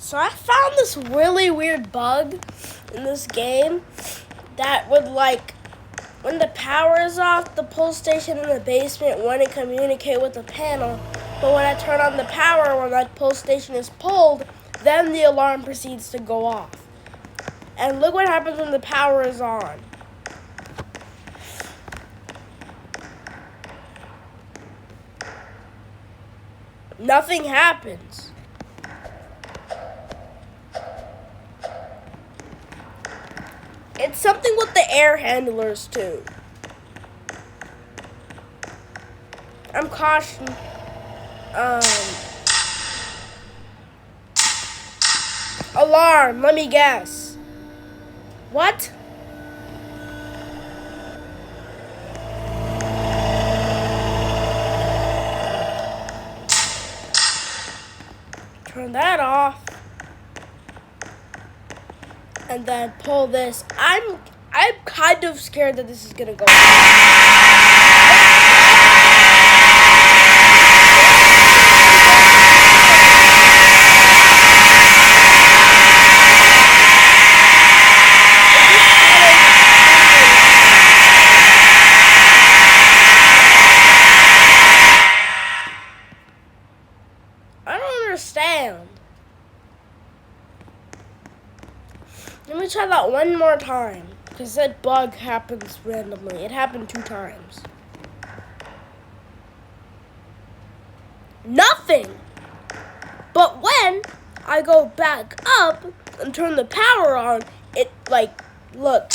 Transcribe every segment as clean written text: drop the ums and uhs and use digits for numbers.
So I found this really weird bug in this game that would, like, when the power is off, the pull station in the basement wouldn't communicate with the panel. But when I turn on the power, when that pull station is pulled, then the alarm proceeds to go off. And look what happens when the power is on. Nothing happens. It's something with the air handlers too. I'm cautioned. Alarm, let me guess. What? Turn that off. And then pull this. I'm kind of scared that this is gonna go. I don't understand. Let me try that one more time, because that bug happens randomly. It happened 2 times. Nothing! But when I go back up and turn the power on, it, like, look.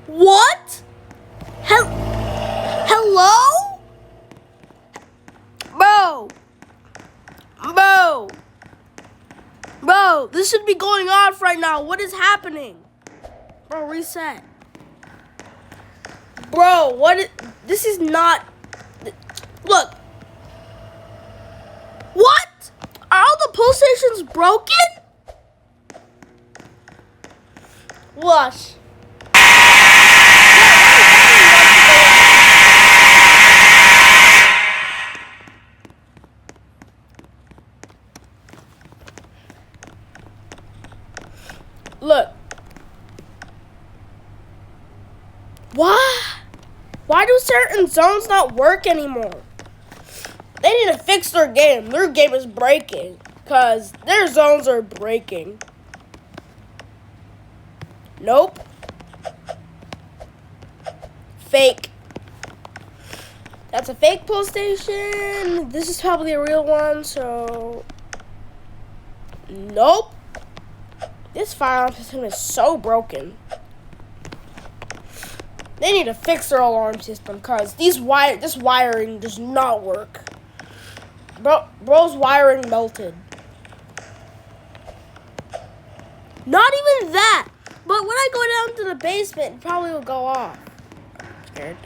What? Hello? Bro, this should be going off right now. What is happening? Bro, reset. Bro, this is not, look. What? Are all the pull stations broken? Watch. Look. Why do certain zones not work anymore? They need to fix their game. Their game is breaking because their zones are breaking. Nope. Fake. That's a fake pull station. This is probably a real one, so nope. This fire alarm system is so broken. They need to fix their alarm system because this wiring does not work. Bro's wiring melted. Not even that. But when I go down to the basement, it probably will go off. I'm scared.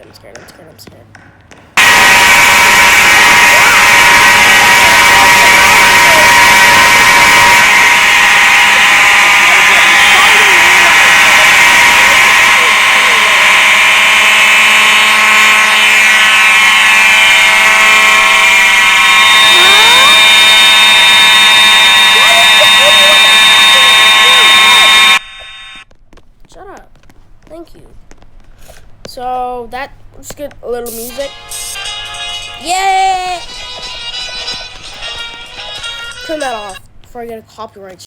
Shut up. Thank you. So let's get a little music. Yay! Turn that off before I get a copyright.